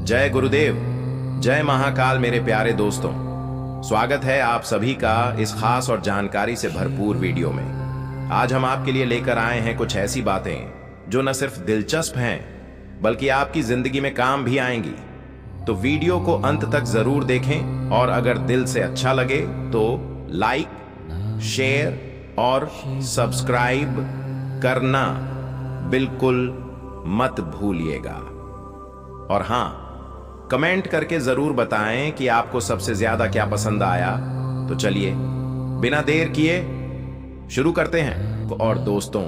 जय गुरुदेव, जय महाकाल। मेरे प्यारे दोस्तों, स्वागत है आप सभी का इस खास और जानकारी से भरपूर वीडियो में। आज हम आपके लिए लेकर आए हैं कुछ ऐसी बातें जो न सिर्फ दिलचस्प हैं बल्कि आपकी जिंदगी में काम भी आएंगी। तो वीडियो को अंत तक जरूर देखें और अगर दिल से अच्छा लगे तो लाइक, शेयर और सब्सक्राइब करना बिल्कुल मत भूलिएगा। और हाँ, कमेंट करके जरूर बताएं कि आपको सबसे ज्यादा क्या पसंद आया। तो चलिए बिना देर किए शुरू करते हैं। और दोस्तों,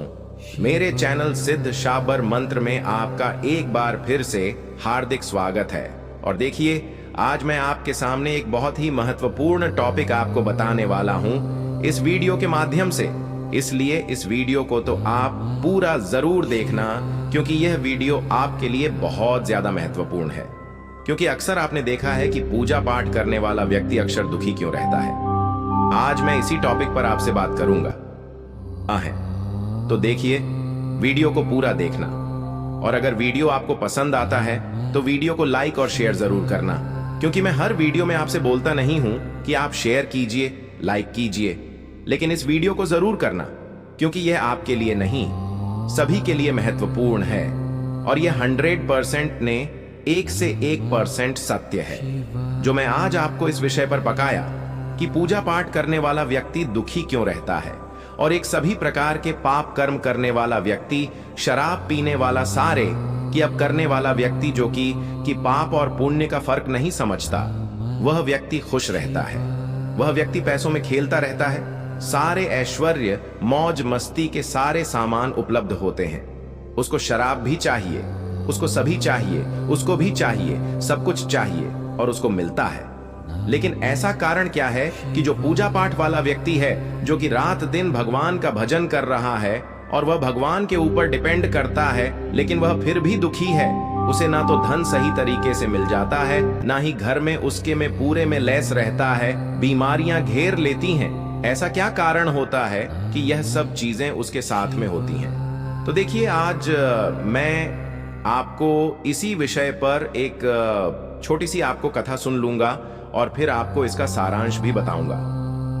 मेरे चैनल सिद्ध शाबर मंत्र में आपका एक बार फिर से हार्दिक स्वागत है। और देखिए, आज मैं आपके सामने एक बहुत ही महत्वपूर्ण टॉपिक आपको बताने वाला हूं इस वीडियो के माध्यम से। इसलिए इस वीडियो को तो आप पूरा जरूर देखना, क्योंकि यह वीडियो आपके लिए बहुत ज्यादा महत्वपूर्ण है। क्योंकि अक्सर आपने देखा है कि पूजा पाठ करने वाला व्यक्ति अक्सर दुखी क्यों रहता है। आज मैं इसी टॉपिक पर आपसे बात करूंगा। तो देखिए, वीडियो को पूरा देखना। और अगर वीडियो आपको पसंद आता है तो वीडियो को लाइक और शेयर जरूर करना, क्योंकि मैं हर वीडियो में आपसे बोलता नहीं हूं कि आप शेयर कीजिए, लाइक कीजिए, लेकिन इस वीडियो को जरूर करना, क्योंकि यह आपके लिए नहीं, सभी के लिए महत्वपूर्ण है। और यह 100% ने 1 से 1% सत्य है जो मैं आज आपको इस विषय पर पकाया कि पूजा पाठ करने वाला व्यक्ति दुखी क्यों रहता है, और एक सभी प्रकार के पाप कर्म करने वाला व्यक्ति, शराब पीने वाला सारे कि अब करने वाला व्यक्ति जो कि पाप और पुण्य का फर्क नहीं समझता, वह व्यक्ति खुश रहता है। वह व्यक्ति पैसों में खेलता रहता है। सारे ऐश्वर्य, मौज मस्ती के सारे सामान उपलब्ध होते हैं। उसको शराब भी चाहिए, उसको सभी चाहिए, उसको भी चाहिए, सब कुछ चाहिए और उसको मिलता है। लेकिन ऐसा कारण क्या है कि जो पूजा पाठ वाला व्यक्ति है, जो कि रात दिन भगवान का भजन कर रहा है और वह भगवान के ऊपर डिपेंड करता है, लेकिन वह फिर भी दुखी है। उसे ना तो धन सही तरीके से मिल जाता है, ना ही घर में उसके में पूरे में लैस रहता है, बीमारियां घेर लेती हैं। ऐसा क्या कारण होता है कि यह सब चीजें उसके साथ में होती हैं? तो देखिए, आज मैं आपको इसी विषय पर एक छोटी सी आपको कथा सुन लूंगा और फिर आपको इसका सारांश भी बताऊंगा।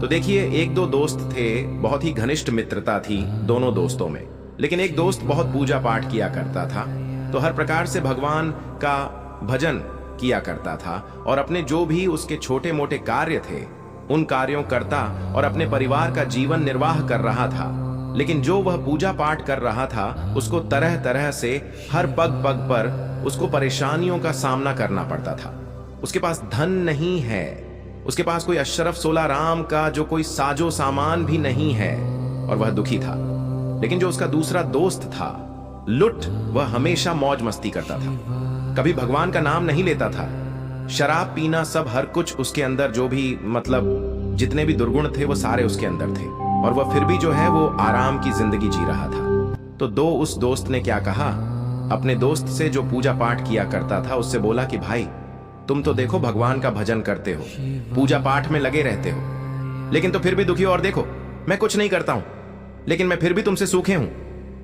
तो देखिए, एक दो दोस्त थे, बहुत ही घनिष्ठ मित्रता थी दोनों दोस्तों में। लेकिन एक दोस्त बहुत पूजा पाठ किया करता था, तो हर प्रकार से भगवान का भजन किया करता था और अपने जो भी उसके छोटे मोटे कार्य थे उन कार्यों करता और अपने परिवार का जीवन निर्वाह कर रहा था। लेकिन जो वह पूजा पाठ कर रहा था, उसको तरह तरह से हर पग पग पर उसको परेशानियों का सामना करना पड़ता था। उसके पास धन नहीं है, उसके पास कोई अशरफ सोला राम का जो कोई साजो सामान भी नहीं है, और वह दुखी था। लेकिन जो उसका दूसरा दोस्त था लुट, वह हमेशा मौज मस्ती करता था, कभी भगवान का नाम नहीं लेता था। शराब पीना, सब हर कुछ उसके अंदर, जो भी मतलब जितने भी दुर्गुण थे वो सारे उसके अंदर थे, और वह फिर भी जो है वो आराम की जिंदगी जी रहा था। तो उस दोस्त ने क्या कहा, अपने दोस्त से जो पूजा पाठ किया करता था उससे बोला कि भाई, तुम तो देखो भगवान का भजन करते हो, पूजा पाठ में लगे रहते हो, लेकिन तो फिर भी दुखी हो। और देखो, मैं कुछ नहीं करता हूं, लेकिन मैं फिर भी तुमसे सूखे हूं।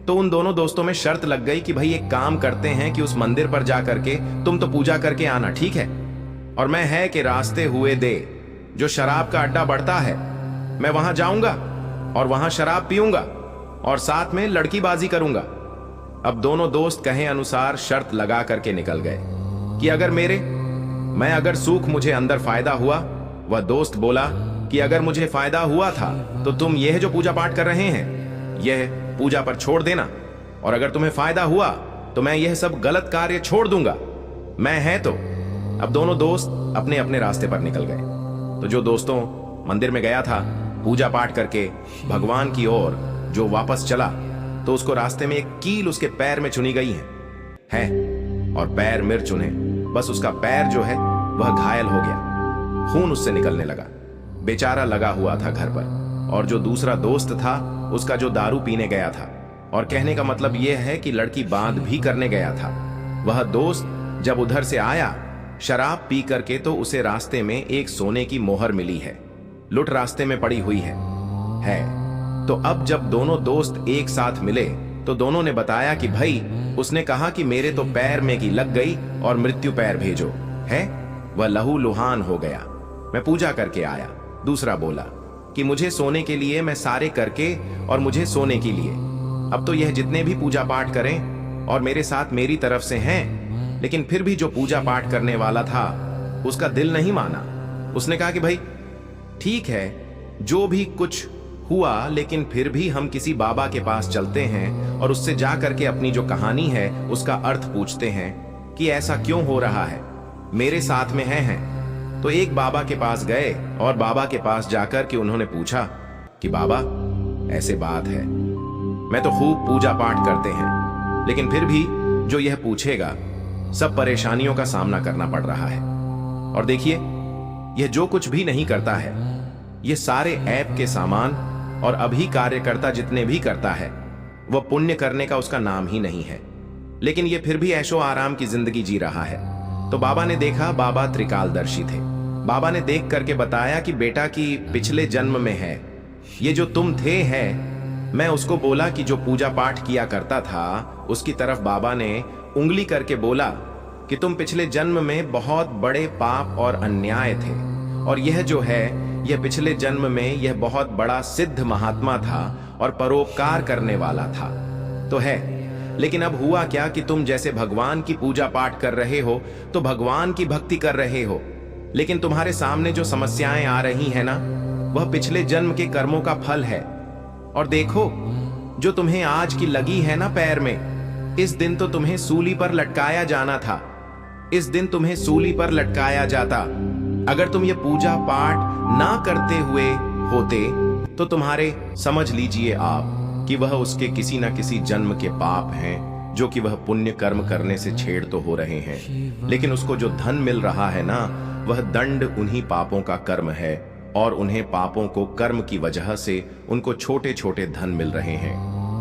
तो उन दोनों दोस्तों में शर्त लग गई कि भाई एक काम करते हैं कि उस मंदिर पर जा करके तुम तो पूजा करके आना, ठीक है, और मैं है कि रास्ते हुए दे जो शराब का अड्डा बढ़ता है, मैं वहां जाऊंगा और वहां शराब पीऊंगा और साथ में लड़कीबाजी करूंगा। अब दोनों दोस्त कहे अनुसार शर्त लगा करके निकल गए कि अगर सूख मुझे अंदर फायदा हुआ। वह दोस्त बोला कि अगर मुझे फायदा हुआ था तो तुम यह जो पूजा पाठ कर रहे हैं यह पूजा पर छोड़ देना, और अगर तुम्हें फायदा हुआ तो मैं यह सब गलत कार्य छोड़ दूंगा, मैं है तो। अब दोनों दोस्त अपने अपने रास्ते पर निकल गए। तो जो दोस्तों मंदिर में गया था पूजा पाठ करके भगवान की ओर, जो वापस चला तो उसको रास्ते में एक कील उसके पैर में चुनी गई है और पैर मिर चुने, बस उसका पैर जो है वह घायल हो गया, खून उससे निकलने लगा, बेचारा लगा हुआ था घर पर। और जो दूसरा दोस्त था उसका जो दारू पीने गया था, और कहने का मतलब यह है कि लड़की बात भी करने गया था, वह दोस्त जब उधर से आया शराब पी करके, तो उसे रास्ते में एक सोने की मोहर मिली है, लुट रास्ते में पड़ी हुई है। तो अब जब दोनों दोस्त एक साथ मिले तो दोनों ने बताया कि भाई, उसने कहा कि मेरे तो पैर में की लग गई और मृत्यु पैर भेजो है। वह लहू लुहान हो गया। मैं पूजा करके आया। दूसरा बोला कि मुझे सोने के लिए, मैं सारे करके और मुझे सोने के लिए। अब तो यह जितने भी पूजा पाठ करें और मेरे साथ मेरी तरफ से हैं, लेकिन फिर भी जो पूजा पाठ करने वाला था उसका दिल नहीं माना। उसने कहा कि भाई ठीक है, जो भी कुछ हुआ, लेकिन फिर भी हम किसी बाबा के पास चलते हैं और उससे जा करके अपनी जो कहानी है उसका अर्थ पूछते हैं कि ऐसा क्यों हो रहा है, मेरे साथ में हैं। तो एक बाबा के पास गए और बाबा के पास जाकर के उन्होंने पूछा कि बाबा ऐसे बात है, मैं तो खूब पूजा पाठ करते हैं, लेकिन फिर भी जो यह पूछेगा सब परेशानियों का सामना करना पड़ रहा है। और देखिए, यह जो कुछ भी नहीं करता है, ये सारे ऐप के सामान और अभी कार्यकर्ता जितने भी करता है, वह पुण्य करने का उसका नाम ही नहीं है, लेकिन ये फिर भी ऐशो आराम की जिंदगी जी रहा है। तो बाबा ने देखा, बाबा त्रिकालदर्शी थे। बाबा ने देख करके बताया कि बेटा की पिछले जन्म में है, ये जो तुम थे है। मैं उसको बोला कि जो पूजा पाठ किया करता था, उसकी तरफ बाबा ने उंगली करके बोला कि तुम पिछले जन्म में बहुत बड़े पाप और अन्याय थे, और यह जो है, यह पिछले जन्म में यह बहुत बड़ा सिद्ध महात्मा था और परोपकार करने वाला था तो है। लेकिन अब हुआ क्या कि तुम जैसे भगवान की पूजा पाठ कर रहे हो तो भगवान की भक्ति कर रहे हो, लेकिन तुम्हारे सामने जो समस्याएं आ रही हैं ना, वह पिछले जन्म के कर्मों का फल है। और देखो, जो तुम्हें आज की लगी है ना पैर में, इस दिन तो तुम्हें सूली पर लटकाया जाना था। इस दिन तुम्हें सूली पर लटकाया जाता। अगर तुम ये पूजा पाठ ना करते हुए होते तो तुम्हारे, समझ लीजिए आप, कि वह उसके किसी ना किसी जन्म के पाप हैं, जो कि वह पुण्य कर्म करने से छेड़ तो हो रहे हैं, लेकिन उसको जो धन मिल रहा है ना, वह दंड उन्हीं पापों का कर्म है। और उन्हें पापों को कर्म की वजह से उनको छोटे छोटे धन मिल रहे हैं।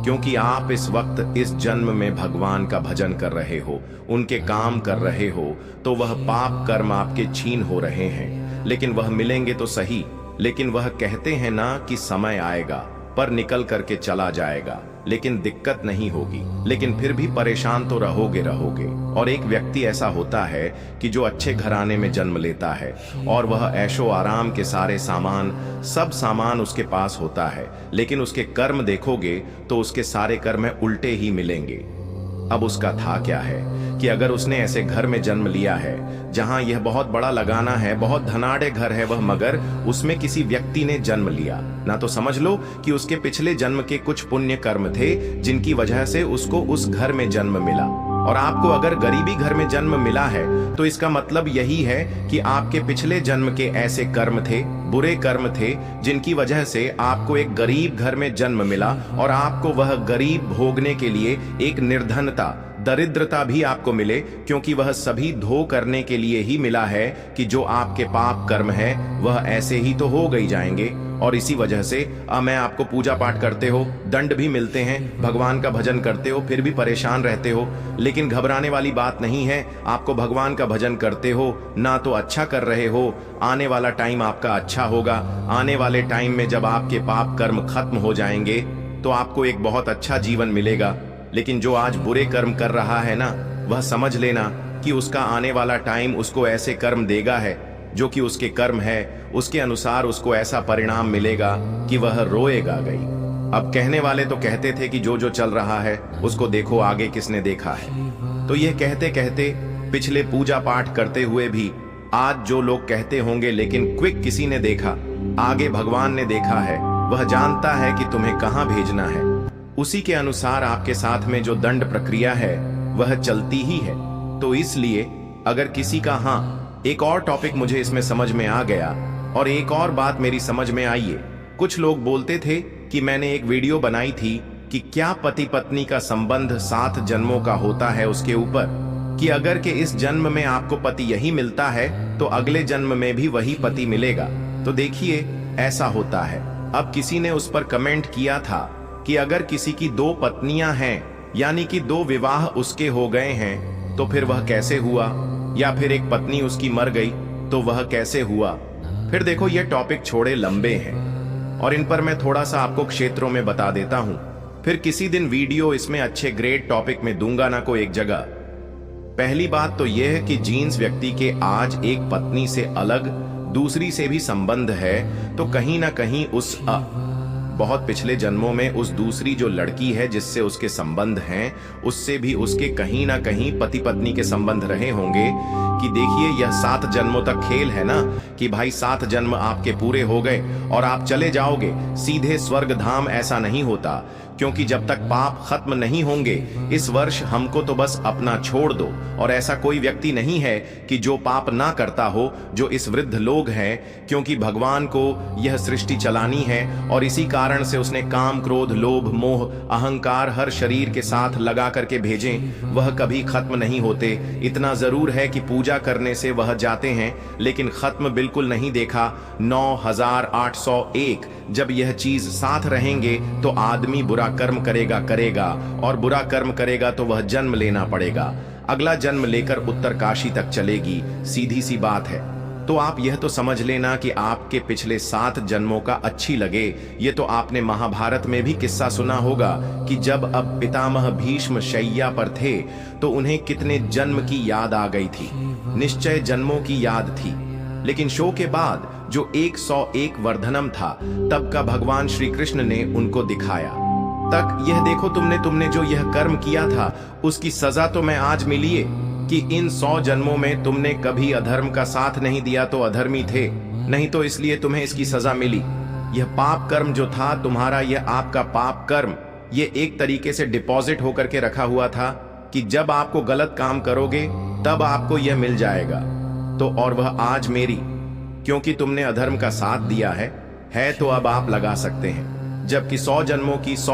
क्योंकि आप इस वक्त इस जन्म में भगवान का भजन कर रहे हो, उनके काम कर रहे हो, तो वह पाप कर्म आपके छीन हो रहे हैं। लेकिन वह मिलेंगे तो सही, लेकिन वह कहते हैं ना कि समय आएगा पर निकल करके चला जाएगा, लेकिन दिक्कत नहीं होगी, लेकिन फिर भी परेशान तो रहोगे। और एक व्यक्ति ऐसा होता है कि जो अच्छे घराने में जन्म लेता है और वह ऐशो आराम के सारे सामान, सब सामान उसके पास होता है, लेकिन उसके कर्म देखोगे तो उसके सारे कर्म उल्टे ही मिलेंगे। अब उसका था क्या है कि अगर उसने ऐसे घर में जन्म लिया है जहां यह बहुत बड़ा लगाना है, बहुत धनाढ़े घर है वह, मगर उसमें किसी व्यक्ति ने जन्म लिया ना, तो समझ लो कि उसके पिछले जन्म के कुछ पुण्य कर्म थे जिनकी वजह से उसको उस घर में जन्म मिला। और आपको अगर गरीबी घर में जन्म मिला है तो इसका मतलब यही है कि आपके पिछले जन्म के ऐसे कर्म थे, बुरे कर्म थे, जिनकी वजह से आपको एक गरीब घर में जन्म मिला और आपको वह गरीब भोगने के लिए एक निर्धनता, दरिद्रता भी आपको मिले, क्योंकि वह सभी धो करने के लिए ही मिला है कि जो आपके पाप कर्म है वह ऐसे ही तो हो गई जाएंगे। और इसी वजह से मैं आपको पूजा पाठ करते हो, दंड भी मिलते हैं, भगवान का भजन करते हो, फिर भी परेशान रहते हो। लेकिन घबराने वाली बात नहीं है, आपको भगवान का भजन करते हो ना तो अच्छा कर रहे हो, आने वाला टाइम आपका अच्छा होगा। आने वाले टाइम में जब आपके पाप कर्म खत्म हो जाएंगे तो आपको एक बहुत अच्छा जीवन मिलेगा। लेकिन जो आज बुरे कर्म कर रहा है ना, वह समझ लेना कि उसका आने वाला टाइम उसको ऐसे कर्म देगा है जो कि उसके कर्म है, उसके अनुसार उसको ऐसा परिणाम मिलेगा कि वह रोएगा गई। अब कहने वाले तो कहते थे कि जो जो चल रहा है उसको देखो आगे किसने देखा है। तो यह कहते कहते पिछले पूजा पाठ करते हुए भी आज जो लोग कहते होंगे, लेकिन क्विक किसी ने देखा, आगे भगवान ने देखा है, वह जानता है कि तुम्हें कहां भेजना है। उसी के अनुसार आपके साथ में जो दंड प्रक्रिया है वह चलती ही है। तो इसलिए अगर किसी का, हाँ, एक और टॉपिक मुझे इसमें समझ में आ गया और एक और बात मेरी समझ में आई है। कुछ लोग बोलते थे कि मैंने एक वीडियो बनाई थी कि क्या पति पत्नी का संबंध 7 जन्मों का होता है उसके ऊपर, कि अगर के इस जन्म में आपको पति यही मिलता है तो अगले जन्म में भी वही पति मिलेगा। तो देखिए ऐसा होता है। अब किसी ने उस पर कमेंट किया था कि अगर किसी की 2 पत्नियां हैं, यानी कि 2 विवाह उसके हो गए हैं, तो फिर वह कैसे हुआ, या फिर एक पत्नी उसकी मर गई तो वह कैसे हुआ। फिर देखो ये टॉपिक छोड़े लंबे हैं और इन पर मैं थोड़ा सा आपको क्षेत्रों में बता देता हूं। फिर किसी दिन वीडियो इसमें अच्छे ग्रेट टॉपिक में दूंगा ना को एक जगह। पहली बात तो यह है कि जिस व्यक्ति के आज एक पत्नी से अलग दूसरी से भी संबंध है, तो कहीं ना कहीं उस बहुत पिछले जन्मों में उस दूसरी जो लड़की है जिससे उसके संबंध हैं, उससे भी उसके कहीं ना कहीं पति पत्नी के संबंध रहे होंगे। कि देखिए, यह 7 जन्मों तक खेल है ना, कि भाई 7 जन्म आपके पूरे हो गए और आप चले जाओगे सीधे स्वर्ग धाम। ऐसा नहीं होता, क्योंकि जब तक पाप खत्म नहीं होंगे, इस वर्ष हमको तो बस अपना छोड़ दो। और ऐसा कोई व्यक्ति नहीं है कि जो पाप ना करता हो, जो इस वृद्ध लोग हैं, क्योंकि भगवान को यह सृष्टि चलानी है और इसी कारण से उसने काम, क्रोध, लोभ, मोह, अहंकार हर शरीर के साथ लगा करके भेजे। वह कभी खत्म नहीं होते। इतना जरूर है कि पूजा करने से वह जाते हैं, लेकिन खत्म बिल्कुल नहीं देखा। 9801 जब यह चीज साथ रहेंगे तो आदमी बुरा कर्म करेगा और बुरा कर्म करेगा तो वह जन्म लेना पड़ेगा। अगला जन्म लेकर उत्तरकाशी तक चलेगी, सीधी सी बात है। तो आप यह तो समझ लेना कि आपके पिछले 7 जन्मों का अच्छी लगे। ये तो आपने महाभारत में भी किस्सा सुना होगा कि जब अब पितामह भीष्म शैया पर थे तो उन्हें कितने जन्म की याद आ गई थी, निश्चय जन्मों की याद थी। लेकिन शो के बाद जो 101 वर्धनम था, तब का भगवान श्री कृष्ण ने उनको दिखाया तक यह देखो, तुमने जो यह कर्म किया था उसकी सजा तो मैं आज मिली है कि इन 100 जन्मों में तुमने कभी अधर्म का साथ नहीं दिया तो अधर्मी थे, नहीं तो इसलिए तुम्हें इसकी सजा मिली। यह पाप कर्म जो था तुम्हारा, यह आपका पाप कर्म, ये एक तरीके से डिपॉजिट होकर के रखा हुआ था कि जब आपको गलत काम करोगे तब आपको यह मिल जाएगा। तो और वह आज मेरी, क्योंकि तुमने अधर्म का साथ दिया है तो अब आप लगा सकते हैं। जबकि 100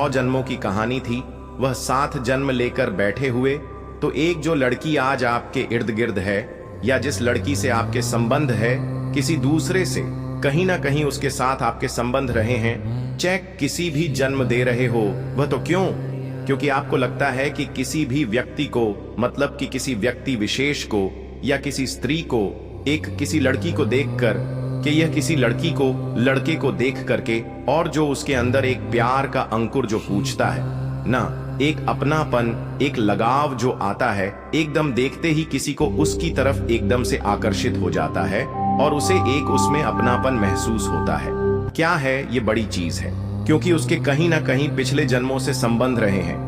जन्मों की कहानी थी, वह 7 जन्म लेकर बैठे हुए। तो एक जो लड़की आज आपके इर्द गिर्द है, या जिस लड़की से आपके संबंध है, किसी दूसरे से कहीं ना कहीं उसके साथ आपके संबंध रहे हैं, चेक किसी भी जन्म दे रहे हो। वह तो क्योंकि आपको लगता है कि किसी भी व्यक्ति को, मतलब कि किसी व्यक्ति विशेष को या किसी स्त्री को, किसी लड़की को देखकर, कि यह किसी लड़की को, लड़के को देख करके, और जो उसके अंदर एक प्यार का अंकुर जो पूछता है ना, एक अपनापन, एक लगाव जो आता है, एकदम देखते ही किसी को उसकी तरफ एकदम से आकर्षित हो जाता है और उसे एक उसमें अपनापन महसूस होता है। क्या है ये बड़ी चीज है, क्योंकि उसके कहीं ना कहीं पिछले जन्मों से संबंध रहे हैं,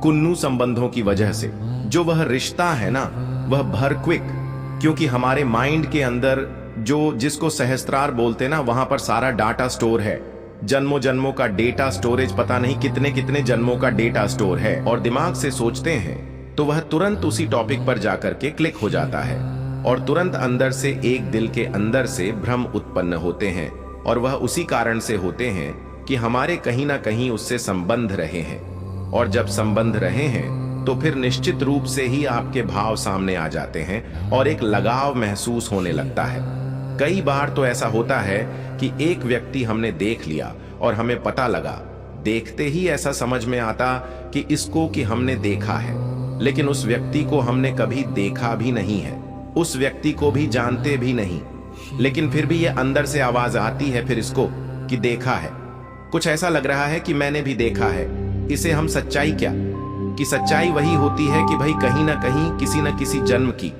कुन्नू संबंधों की वजह से। जो वह रिश्ता है ना, वह भर क्विक, क्योंकि हमारे माइंड के अंदर जो, जिसको सहस्त्रार बोलते ना, वहां पर सारा डाटा स्टोर है। जन्मों जन्मों का डेटा स्टोरेज, पता नहीं कितने कितने जन्मों का डेटा स्टोर है। और दिमाग से सोचते हैं तो वह तुरंत उसी टॉपिक पर जाकर के क्लिक हो जाता है और तुरंत अंदर से, एक दिल के अंदर से भ्रम उत्पन्न होते हैं। और वह उसी कारण से होते हैं कि हमारे कहीं ना कहीं उससे संबंध रहे हैं। और जब संबंध रहे हैं तो फिर निश्चित रूप से ही आपके भाव सामने आ जाते हैं और एक लगाव महसूस होने लगता है। कई बार तो ऐसा होता है कि एक व्यक्ति हमने देख लिया और हमें पता लगा, देखते ही ऐसा समझ में आता कि इसको कि हमने देखा है, लेकिन उस व्यक्ति को हमने कभी देखा भी नहीं है, उस व्यक्ति को भी जानते भी नहीं, लेकिन फिर भी ये अंदर से आवाज आती है फिर इसको कि देखा है। कुछ ऐसा लग रहा है कि मैंने भी देखा है। इसे हम सच्चाई क्या, कि सच्चाई वही होती है कि भाई कहीं ना कहीं किसी न किसी जन्म की,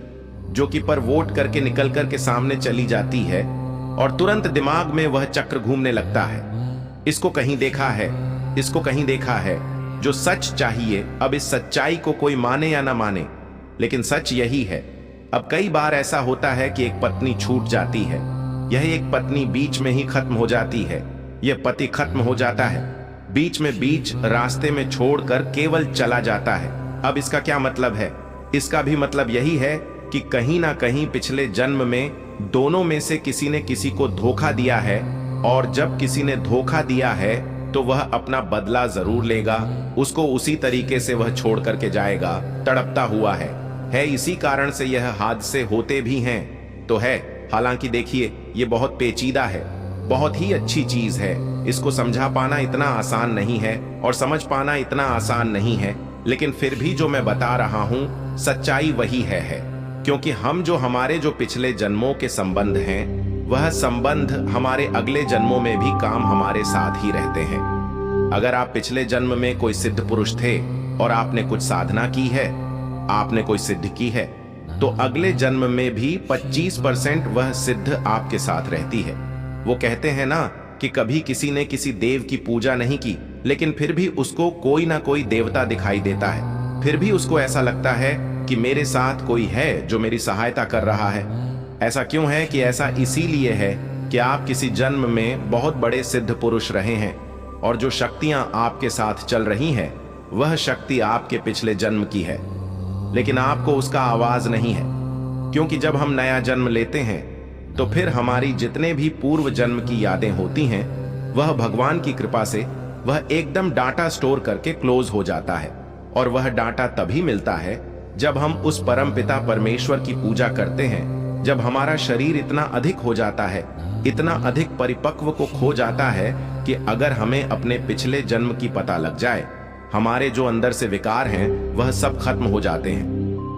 जो कि पर वोट करके निकल कर के सामने चली जाती है और तुरंत दिमाग में वह चक्र घूमने लगता है। इसको कहीं देखा है, इसको कहीं देखा है। जो सच चाहिए, अब इस सच्चाई को कोई माने या ना माने, लेकिन सच यही है। अब कई बार ऐसा होता है कि एक पत्नी छूट जाती है, यह एक पत्नी बीच में ही खत्म हो जाती है, यह पति खत्म हो जाता है, बीच रास्ते में छोड़कर केवल चला जाता है। अब इसका क्या मतलब है? इसका भी मतलब यही है कि कहीं ना कहीं पिछले जन्म में दोनों में से किसी ने किसी को धोखा दिया है, और जब किसी ने धोखा दिया है तो वह अपना बदला जरूर लेगा, उसको उसी तरीके से वह छोड़ करके जाएगा, तड़पता हुआ है। इसी कारण से यह हादसे होते भी हैं तो है। हालांकि देखिए, ये बहुत पेचीदा है, बहुत ही अच्छी चीज है, इसको समझा पाना इतना आसान नहीं है और समझ पाना इतना आसान नहीं है, लेकिन फिर भी जो मैं बता रहा हूं सच्चाई वही है। क्योंकि हम जो हमारे जो पिछले जन्मों के संबंध हैं, वह संबंध हमारे अगले जन्मों में भी काम हमारे साथ ही रहते हैं। अगर आप पिछले जन्म में कोई सिद्ध पुरुष थे और आपने कुछ साधना की है, आपने कोई सिद्ध की है, तो अगले जन्म में भी 25% वह सिद्ध आपके साथ रहती है। वो कहते हैं ना कि कभी किसी ने किसी देव की पूजा नहीं की, लेकिन फिर भी उसको कोई ना कोई देवता दिखाई देता है। फिर भी उसको ऐसा लगता है कि मेरे साथ कोई है जो मेरी सहायता कर रहा है। ऐसा क्यों है? कि ऐसा इसीलिए है कि आप किसी जन्म में बहुत बड़े सिद्ध पुरुष रहे हैं और जो शक्तियां आपके साथ चल रही हैं वह शक्ति आपके पिछले जन्म की है, लेकिन आपको उसका आवाज नहीं है। क्योंकि जब हम नया जन्म लेते हैं तो फिर हमारी जितने भी पूर्व जन्म की यादें होती हैं वह भगवान की कृपा से वह एकदम डाटा स्टोर करके क्लोज हो जाता है। और वह डाटा तभी मिलता है जब हम उस परमपिता परमेश्वर की पूजा करते हैं, जब हमारा शरीर इतना अधिक हो जाता है, इतना अधिक परिपक्व को खो जाता है कि अगर हमें अपने पिछले जन्म की पता लग जाए, हमारे जो अंदर से विकार हैं वह सब खत्म हो जाते हैं।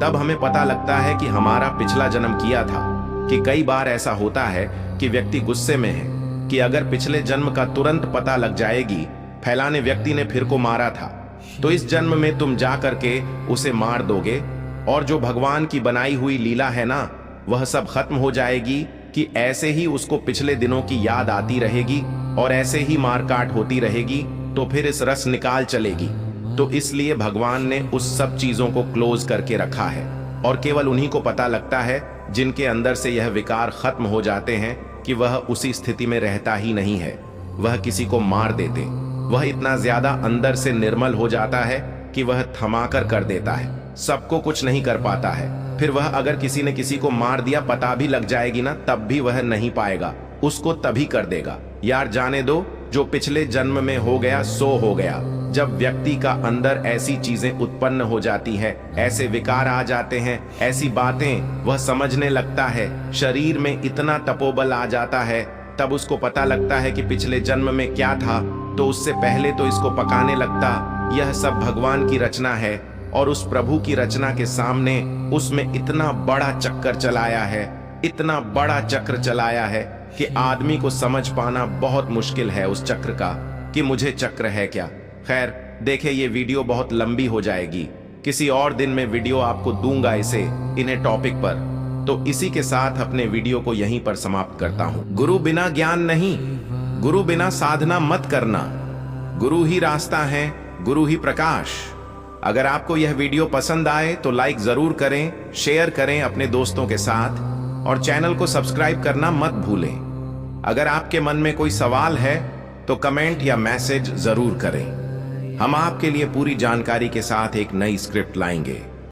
तब हमें पता लगता है कि हमारा पिछला जन्म किया था। कि कई बार ऐसा होता है कि व्यक्ति गुस्से में है कि अगर पिछले जन्म का तुरंत पता लग जाएगी, फैलाने व्यक्ति ने फिर को मारा था, तो इस जन्म में तुम जा करके उसे मार दोगे और जो भगवान की बनाई हुई लीला है ना वह सब खत्म हो जाएगी। कि ऐसे ही उसको पिछले दिनों की याद आती रहेगी और ऐसे ही मारकाट होती रहेगी, तो फिर इस रस निकाल चलेगी। तो इसलिए भगवान ने उस सब चीजों को क्लोज करके रखा है और केवल उन्हीं को पता लगता है जिनके अंदर से यह विकार खत्म हो जाते हैं कि वह उसी स्थिति में रहता ही नहीं है, वह किसी को मार देते। वह इतना ज्यादा अंदर से निर्मल हो जाता है कि वह थमाकर कर देता है, सबको कुछ नहीं कर पाता है। फिर वह अगर किसी ने किसी को मार दिया, पता भी लग जाएगी ना, तब भी वह नहीं पाएगा, उसको तभी कर देगा। यार जाने दो, जो पिछले जन्म में हो गया सो हो गया। जब व्यक्ति का अंदर ऐसी चीजें उत्पन्न हो जाती है, ऐसे विकार आ जाते हैं, ऐसी बातें वह समझने लगता है, शरीर में इतना तपोबल आ जाता है, तब उसको पता लगता है कि पिछले जन्म में क्या था, तो उससे पहले तो इसको पकाने लगता यह सब भगवान की रचना है। और उस प्रभु की रचना के सामने उसमें इतना बड़ा चक्कर चलाया है, इतना बड़ा चक्र चलाया है कि आदमी को समझ पाना बहुत मुश्किल है उस चक्र का, कि मुझे चक्र है क्या। खैर देखे, ये वीडियो बहुत लंबी हो जाएगी, किसी और दिन में वीडियो आपको दूंगा इसे इन्हें टॉपिक पर। तो इसी के साथ अपने वीडियो को यहीं पर समाप्त करता हूं। गुरु बिना ज्ञान नहीं, गुरु बिना साधना मत करना। गुरु ही रास्ता है, गुरु ही प्रकाश। अगर आपको यह वीडियो पसंद आए तो लाइक जरूर करें, शेयर करें अपने दोस्तों के साथ और चैनल को सब्सक्राइब करना मत भूलें। अगर आपके मन में कोई सवाल है तो कमेंट या मैसेज जरूर करें। हम आपके लिए पूरी जानकारी के साथ एक नई स्क्रिप्ट लाएंगे।